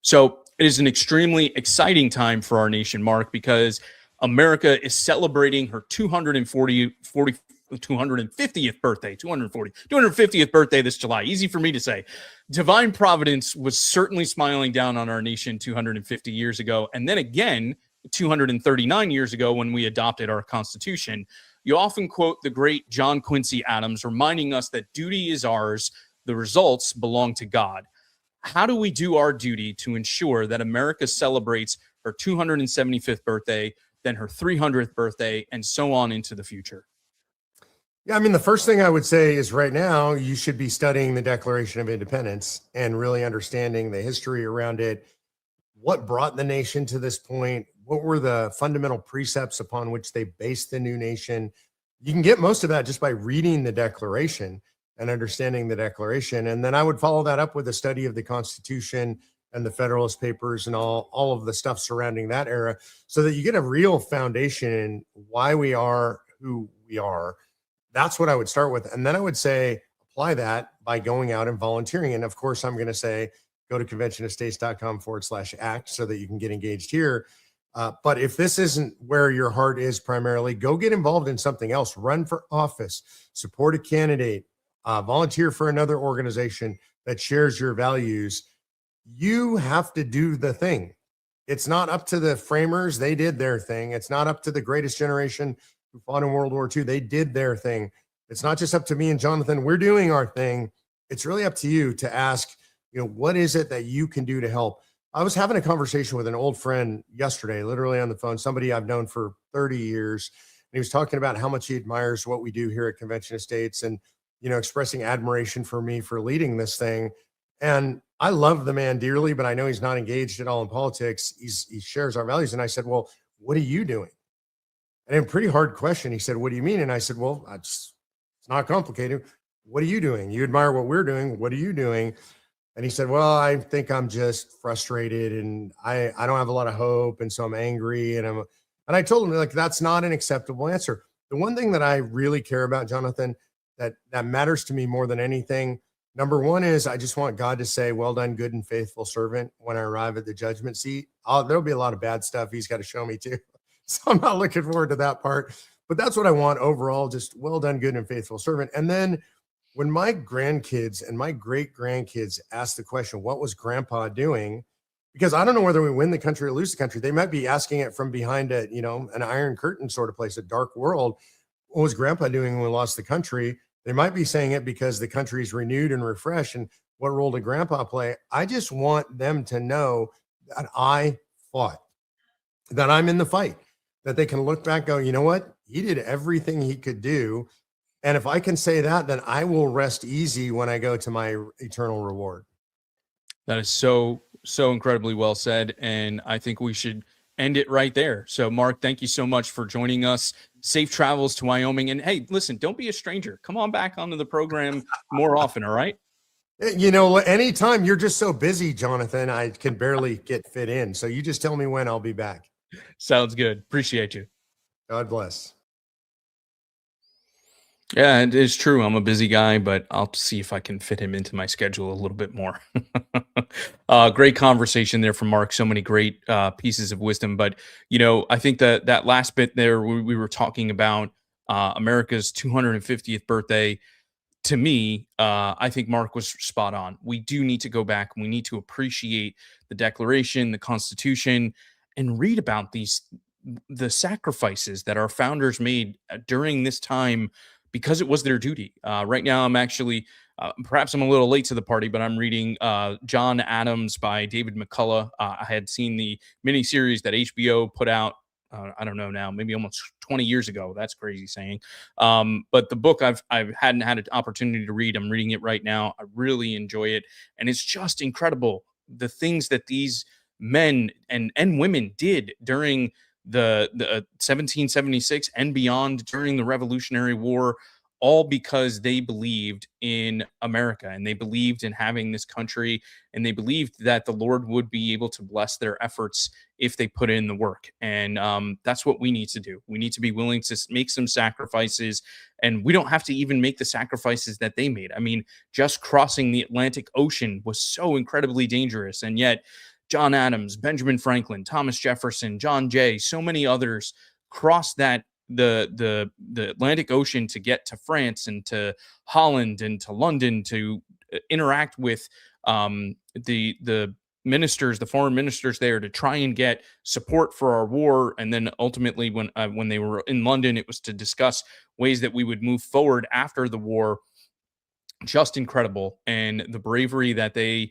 So it is an extremely exciting time for our nation, Mark, because America is celebrating her 250th birthday, 250th birthday this July. Easy for me to say. Divine Providence was certainly smiling down on our nation 250 years ago. And then again, 239 years ago when we adopted our Constitution. You often quote the great John Quincy Adams, reminding us that duty is ours, the results belong to God. How do we do our duty to ensure that America celebrates her 275th birthday, then her 300th birthday, and so on into the future? Yeah, I mean, the first thing I would say is right now you should be studying the Declaration of Independence and really understanding the history around it. What brought the nation to this point? What were the fundamental precepts upon which they based the new nation? You can get most of that just by reading the Declaration and understanding the Declaration. And then I would follow that up with a study of the Constitution and the Federalist Papers and all of the stuff surrounding that era, so that you get a real foundation in why we are who we are. That's what I would start with. And then I would say, apply that by going out and volunteering. And of course, I'm going to say, go to conventionofstates.com/act so that you can get engaged here. But if this isn't where your heart is primarily, go get involved in something else. Run for office, support a candidate, volunteer for another organization that shares your values. You have to do the thing. It's not up to the framers. They did their thing. It's not up to the greatest generation who fought in World War II. They did their thing. It's not just up to me and Jonathan. We're doing our thing. It's really up to you to ask, what is it that you can do to help? I was having a conversation with an old friend yesterday, literally on the phone, somebody I've known for 30 years. And he was talking about how much he admires what we do here at Convention of States and, expressing admiration for me for leading this thing. And I love the man dearly, but I know he's not engaged at all in politics. He shares our values. And I said, well, what are you doing? And a pretty hard question. He said, what do you mean? And I said, well, it's not complicated. What are you doing? You admire what we're doing. What are you doing? And he said, well, I think I'm just frustrated and I don't have a lot of hope. And so I'm angry. And I told him, like, that's not an acceptable answer. The one thing that I really care about, Jonathan, that matters to me more than anything, number one is I just want God to say, well done, good and faithful servant, when I arrive at the judgment seat. There'll be a lot of bad stuff he's got to show me too. So I'm not looking forward to that part, but that's what I want overall, just well done, good and faithful servant. And then when my grandkids and my great grandkids ask the question, what was grandpa doing? Because I don't know whether we win the country or lose the country. They might be asking it from behind an iron curtain sort of place, a dark world. What was grandpa doing when we lost the country? They might be saying it because the country's renewed and refreshed. And what role did grandpa play? I just want them to know that I fought, that I'm in the fight, that they can look back and go, you know what? He did everything he could do. And if I can say that, then I will rest easy when I go to my eternal reward. That is so incredibly well said. And I think we should end it right there. So, Mark, thank you so much for joining us. Safe travels to Wyoming. And hey, listen, don't be a stranger. Come on back onto the program more often. All right. Anytime. You're just so busy, Jonathan, I can barely get fit in. So you just tell me when I'll be back. Sounds good. Appreciate you. God bless. Yeah, it is true. I'm a busy guy, but I'll see if I can fit him into my schedule a little bit more. Great conversation there from Mark. So many great pieces of wisdom. But, I think that last bit there, we were talking about America's 250th birthday. To me, I think Mark was spot on. We do need to go back and we need to appreciate the Declaration, the Constitution, and read about the sacrifices that our founders made during this time, because it was their duty. Right now, I'm actually, perhaps I'm a little late to the party, but I'm reading John Adams by David McCullough. I had seen the miniseries that HBO put out, I don't know now, maybe almost 20 years ago. That's crazy saying. But the book I hadn't had an opportunity to read. I'm reading it right now. I really enjoy it. And it's just incredible, the things that these men and women did during the 1776 and beyond, during the Revolutionary War, all because they believed in America and they believed in having this country, and they believed that the Lord would be able to bless their efforts if they put in the work. And that's what we need to do. We need to be willing to make some sacrifices, and we don't have to even make the sacrifices that they made. I mean, just crossing the Atlantic Ocean was so incredibly dangerous, and yet John Adams, Benjamin Franklin, Thomas Jefferson, John Jay, so many others crossed the Atlantic Ocean to get to France and to Holland and to London to interact with the ministers, the foreign ministers there, to try and get support for our war. And then ultimately, when they were in London, it was to discuss ways that we would move forward after the war. Just incredible, and the bravery that they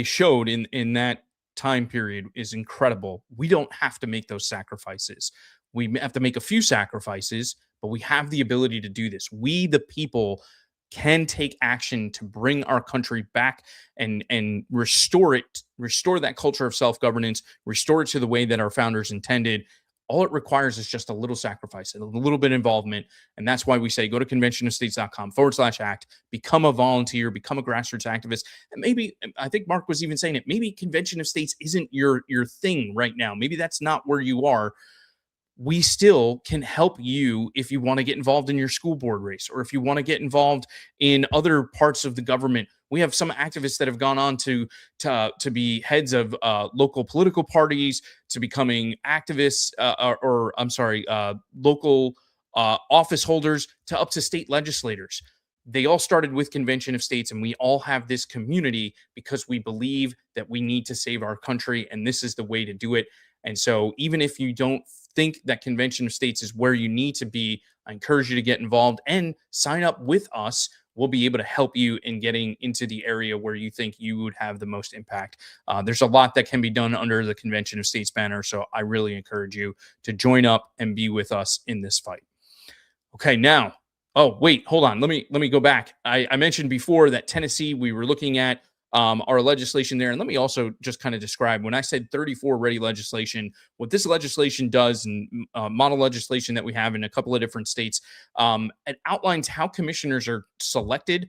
showed in that time period is incredible. We don't have to make those sacrifices. We have to make a few sacrifices, but we have the ability to do this. We, the people, can take action to bring our country back and restore that culture of self-governance, restore it to the way that our founders intended. All it requires is just a little sacrifice and a little bit of involvement. And that's why we say go to conventionofstates.com/act, become a volunteer, become a grassroots activist. And maybe, I think Mark was even saying it, maybe Convention of States isn't your thing right now. Maybe that's not where you are. We still can help you if you want to get involved in your school board race, or if you want to get involved in other parts of the government. We have some activists that have gone on to be heads of local political parties, to becoming activists, local office holders, to up to state legislators. They all started with Convention of States, and we all have this community because we believe that we need to save our country, and this is the way to do it. And so even if you don't think that Convention of States is where you need to be, I encourage you to get involved and sign up with us. We'll be able to help you in getting into the area where you think you would have the most impact. There's a lot that can be done under the Convention of States banner, so I really encourage you to join up and be with us in this fight. Okay, now, oh, wait, hold on. Let me go back. I mentioned before that Tennessee, we were looking at our legislation there. And let me also just kind of describe, when I said 34 ready legislation, what this legislation does, and model legislation that we have in a couple of different states, it outlines how commissioners are selected,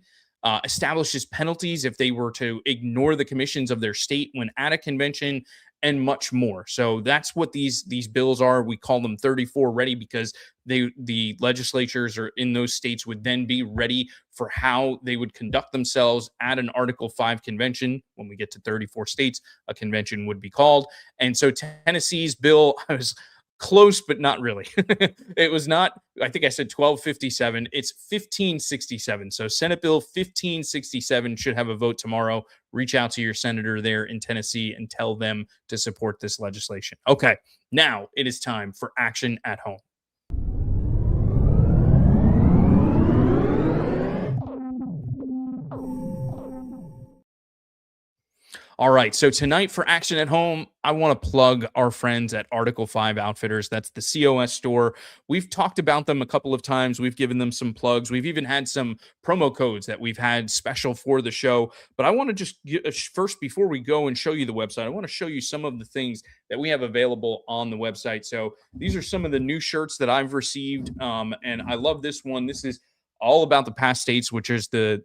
establishes penalties if they were to ignore the commissions of their state when at a convention, and much more. So that's what these bills are. We call them 34 ready because the legislatures are in those states would then be ready for how they would conduct themselves at an Article 5 convention. When we get to 34 states, a convention would be called. And so Tennessee's bill, I was close, but not really. It was not, I think I said 1257. It's 1567. So Senate Bill 1567 should have a vote tomorrow. Reach out to your senator there in Tennessee and tell them to support this legislation. Okay, now it is time for action at home. All right, so tonight for Action at Home, I want to plug our friends at Article 5 Outfitters. That's the COS store. We've talked about them a couple of times. We've given them some plugs. We've even had some promo codes that we've had special for the show. But I want to just first, before we go and show you the website, I want to show you some of the things that we have available on the website. So these are some of the new shirts that I've received, and I love this one. This is all about the past states, which is the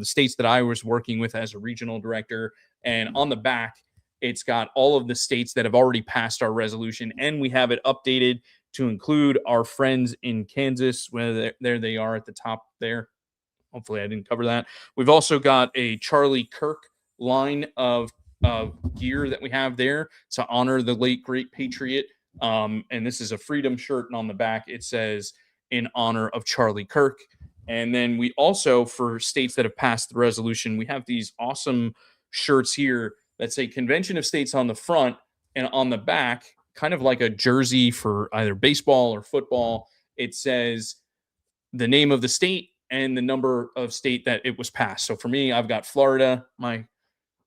states that I was working with as a regional director. And on the back, it's got all of the states that have already passed our resolution, and we have it updated to include our friends in Kansas. Where there they are at the top there. Hopefully I didn't cover that. We've also got a Charlie Kirk line of gear that we have there to honor the late great patriot. And this is a freedom shirt, and on the back it says, "In honor of Charlie Kirk." And then we also, for states that have passed the resolution, we have these awesome shirts here that say Convention of States on the front, and on the back, kind of like a jersey for either baseball or football, it says the name of the state and the number of state that it was passed. So for me, I've got Florida, my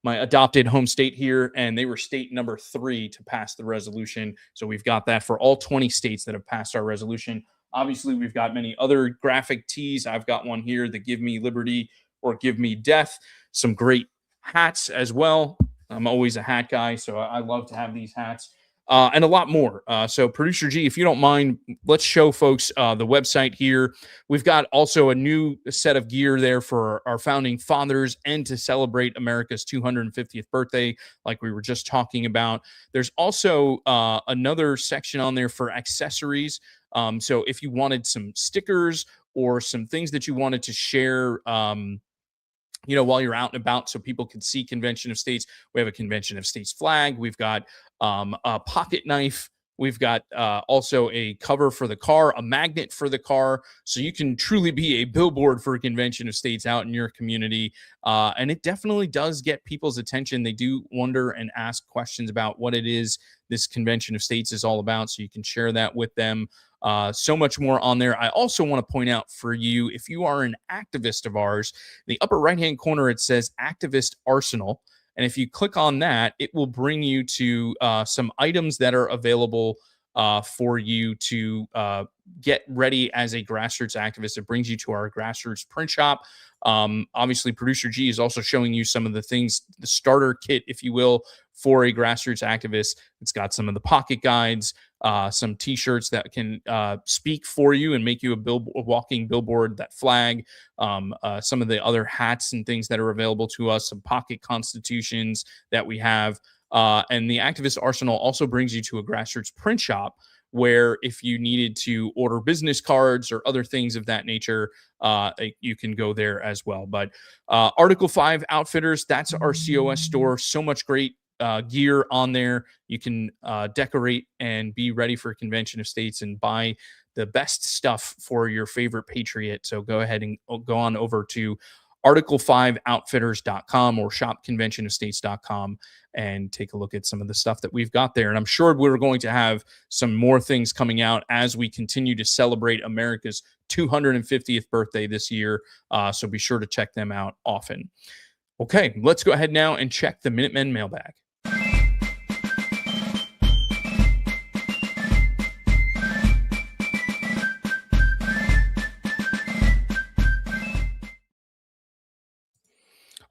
adopted home state here, and they were state number 3 to pass the resolution. So we've got that for all 20 states that have passed our resolution. Obviously, we've got many other graphic tees. I've got one here, the Give Me Liberty or Give Me Death. Some great hats as well. I'm always a hat guy, so I love to have these hats. And a lot more. So Producer G, if you don't mind, let's show folks the website here. We've got also a new set of gear there for our founding fathers and to celebrate America's 250th birthday, like we were just talking about. There's also another section on there for accessories. So if you wanted some stickers or some things that you wanted to share while you're out and about, so people can see Convention of States. We have a Convention of States flag. We've got a pocket knife. We've got also a cover for the car, a magnet for the car, so you can truly be a billboard for a Convention of States out in your community. And it definitely does get people's attention. They do wonder and ask questions about what it is this Convention of States is all about, so you can share that with them. So much more on there. I also want to point out for you, if you are an activist of ours, in the upper right-hand corner, it says Activist Arsenal. And if you click on that, it will bring you to some items that are available for you to get ready as a grassroots activist. It brings you to our grassroots print shop. Obviously, Producer G is also showing you some of the things, the starter kit, if you will, for a grassroots activist. It's got some of the pocket guides, some t-shirts that can speak for you and make you a walking billboard, that flag, some of the other hats and things that are available to us, some pocket constitutions that we have. And the Activist Arsenal also brings you to a grassroots print shop where if you needed to order business cards or other things of that nature, you can go there as well. But Article 5 Outfitters, that's our COS store. So much great gear on there. You can decorate and be ready for a Convention of States and buy the best stuff for your favorite patriot. So go ahead and go on over to article5outfitters.com or shopconventionofstates.com and take a look at some of the stuff that we've got there. And I'm sure we're going to have some more things coming out as we continue to celebrate America's 250th birthday this year. So be sure to check them out often. Okay, let's go ahead now and check the Minutemen mailbag.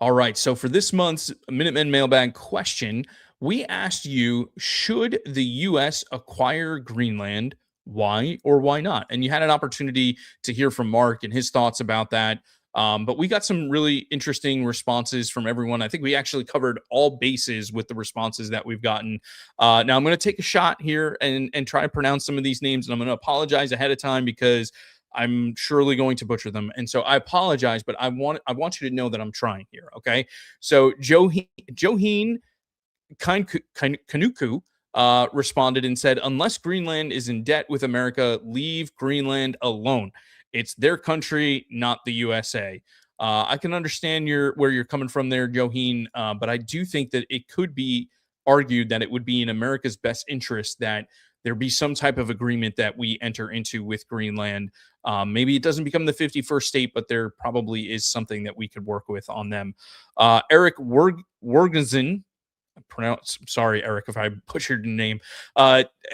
All right, so for this month's Minutemen mailbag question, we asked you, should the U.S. acquire Greenland? Why or why not? And you had an opportunity to hear from Mark and his thoughts about that. But we got some really interesting responses from everyone. I think we actually covered all bases with the responses that we've gotten. Now I'm going to take a shot here and try to pronounce some of these names, and I'm going to apologize ahead of time because I'm surely going to butcher them. And so I apologize, but I want you to know that I'm trying here. Okay. So Joheen Kanuku responded and said, unless Greenland is in debt with America, leave Greenland alone. It's their country, not the USA. I can understand where you're coming from there, Joheen, but I do think that it could be argued that it would be in America's best interest that there be some type of agreement that we enter into with Greenland. Maybe it doesn't become the 51st state, but there probably is something that we could work with on them. Eric Wergensen, sorry, Eric, if I butchered your name.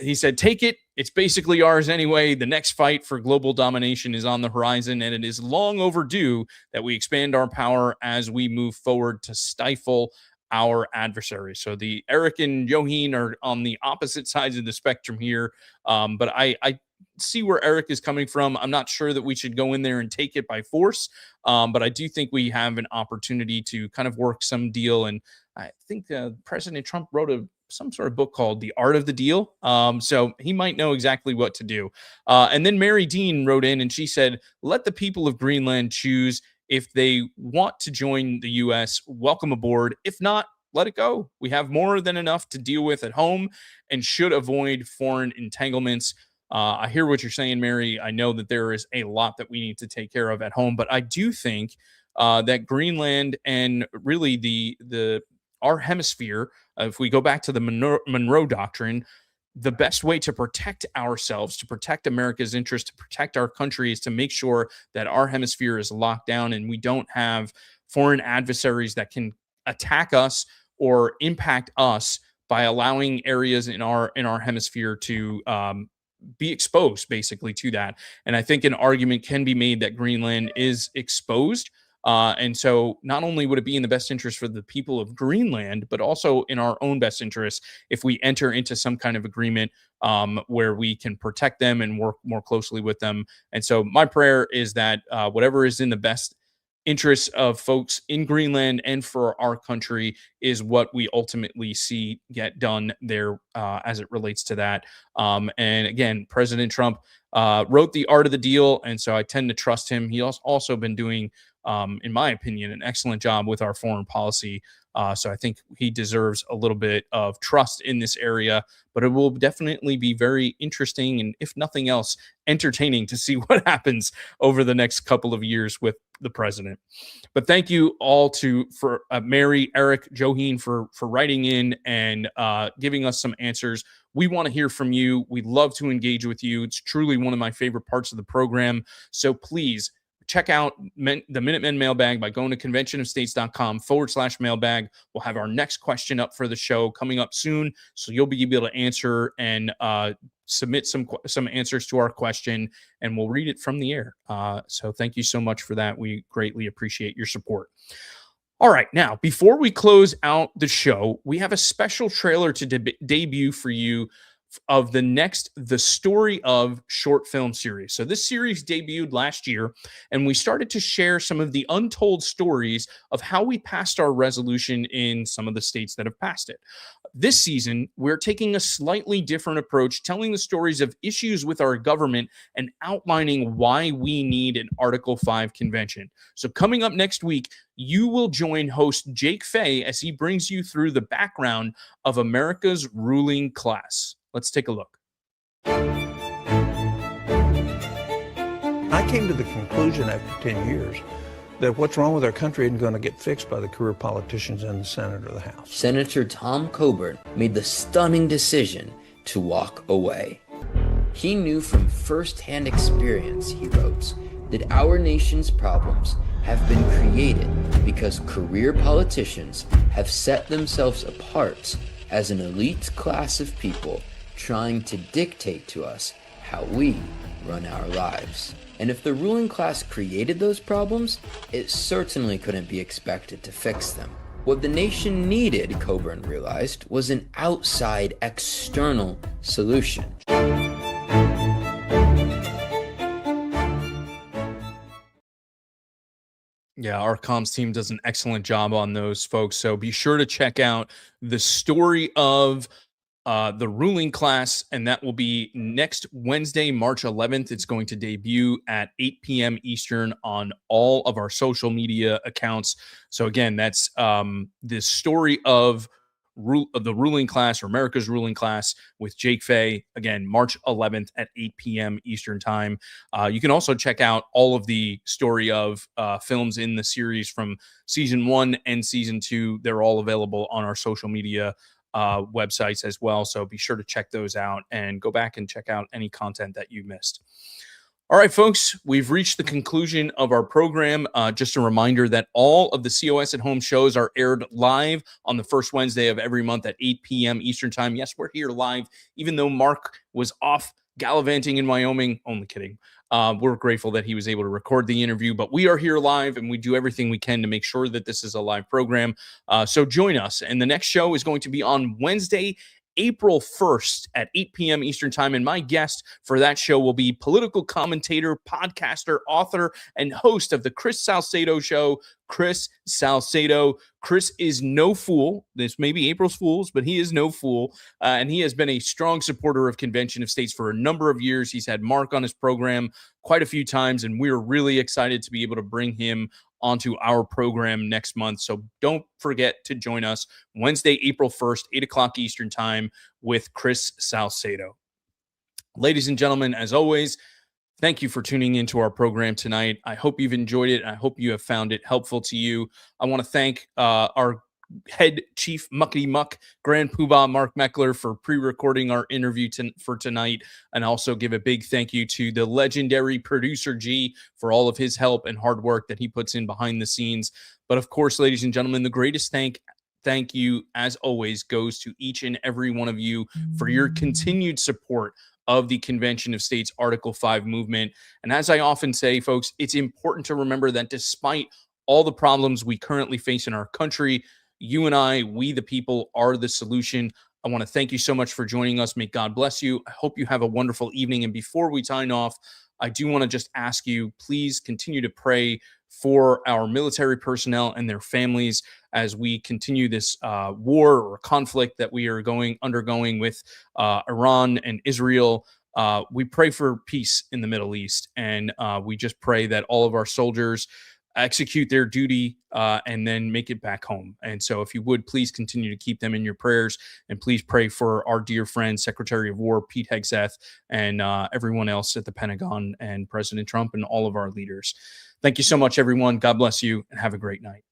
He said, take it. It's basically ours anyway. The next fight for global domination is on the horizon, and it is long overdue that we expand our power as we move forward to stifle our adversaries. So the Eric and Joheen are on the opposite sides of the spectrum here. But I see where Eric is coming from. I'm not sure that we should go in there and take it by force. But I do think we have an opportunity to kind of work some deal. And I think President Trump wrote some sort of book called The Art of the Deal. So he might know exactly what to do. And then Mary Dean wrote in and she said, let the people of Greenland choose. If they want to join the U.S., welcome aboard. If not, let it go. We have more than enough to deal with at home and should avoid foreign entanglements. I hear what you're saying, Mary. I know that there is a lot that we need to take care of at home, but I do think that Greenland and really our hemisphere, if we go back to the Monroe Doctrine, the best way to protect ourselves, to protect America's interest, to protect our country is to make sure that our hemisphere is locked down and we don't have foreign adversaries that can attack us or impact us by allowing areas in our hemisphere to be exposed basically to that. And I think an argument can be made that Greenland is exposed. And so not only would it be in the best interest for the people of Greenland, but also in our own best interest if we enter into some kind of agreement where we can protect them and work more closely with them. And so my prayer is that whatever is in the best interests of folks in Greenland and for our country is what we ultimately see get done there as it relates to that. And again, President Trump wrote the art of the deal, and so I tend to trust him. He also been doing, in my opinion, an excellent job with our foreign policy. So I think he deserves a little bit of trust in this area, but it will definitely be very interesting and, if nothing else, entertaining to see what happens over the next couple of years with the president. But thank you all for Mary, Eric, Joheen for writing in and giving us some answers. We want to hear from you. We'd love to engage with you. It's truly one of my favorite parts of the program. So please check out the Minutemen Mailbag by going to conventionofstates.com/mailbag. We'll have our next question up for the show coming up soon, so you'll be able to answer and submit some answers to our question, and we'll read it from the air. So thank you so much for that. We greatly appreciate your support. All right, now, before we close out the show, we have a special trailer to debut for you of the Story of short film series. So this series debuted last year, and we started to share some of the untold stories of how we passed our resolution in some of the states that have passed it. This season, we're taking a slightly different approach, telling the stories of issues with our government and outlining why we need an Article 5 convention. So coming up next week, you will join host Jake Fay as he brings you through the background of America's ruling class. Let's take a look. I came to the conclusion after 10 years that what's wrong with our country isn't going to get fixed by the career politicians in the Senate or the House. Senator Tom Coburn made the stunning decision to walk away. He knew from firsthand experience, he wrote, that our nation's problems have been created because career politicians have set themselves apart as an elite class of people trying to dictate to us how we run our lives. And if the ruling class created those problems, it certainly couldn't be expected to fix them. What the nation needed, Coburn realized, was an outside, external solution. Yeah, our comms team does an excellent job on those, folks. So be sure to check out the Story of the ruling class, and that will be next Wednesday, March 11th. It's going to debut at 8 p.m. Eastern on all of our social media accounts. So again, that's the Story of the ruling class, or America's ruling class, with Jake Fay. Again, March 11th at 8 p.m. Eastern time. You can also check out all of the Story of films in the series from season 1 and season 2. They're all available on our social media websites as well. So be sure to check those out and go back and check out any content that you missed. All right, folks, we've reached the conclusion of our program. Just a reminder that all of the COS at Home shows are aired live on the first Wednesday of every month at 8 p.m. Eastern time. Yes, we're here live, even though Mark was off gallivanting in Wyoming. Only kidding. We're grateful that he was able to record the interview, but we are here live and we do everything we can to make sure that this is a live program. So join us. And the next show is going to be on Wednesday, April 1st at 8 p.m. Eastern time. And my guest for that show will be political commentator, podcaster, author, and host of the Chris Salcedo Show, Chris Salcedo. Chris is no fool. This may be April's Fools, but he is no fool. And he has been a strong supporter of Convention of States for a number of years. He's had Mark on his program quite a few times, and we're really excited to be able to bring him onto our program next month. So don't forget to join us Wednesday, April 1st, 8 o'clock Eastern time with Chris Salcedo. Ladies and gentlemen, as always, thank you for tuning into our program tonight. I hope you've enjoyed it. I hope you have found it helpful to you. I want to thank our head chief muckety muck, Grand Poobah Mark Meckler, for pre-recording our interview for tonight, and also give a big thank you to the legendary producer G for all of his help and hard work that he puts in behind the scenes. But of course, ladies and gentlemen, the greatest thank you, as always, goes to each and every one of you for your continued support of the Convention of States Article 5 movement. And as I often say, folks, it's important to remember that despite all the problems we currently face in our country, you and I, we the people, are the solution. I want to thank you so much for joining us. May God bless you. I hope you have a wonderful evening. And before we sign off, I do want to just ask you, please continue to pray for our military personnel and their families as we continue this war or conflict that we are undergoing with Iran and Israel. We pray for peace in the Middle East, and we just pray that all of our soldiers execute their duty and then make it back home. And so if you would, please continue to keep them in your prayers, and please pray for our dear friend, Secretary of War Pete Hegseth, and everyone else at the Pentagon, and President Trump, and all of our leaders. Thank you so much, everyone. God bless you, and have a great night.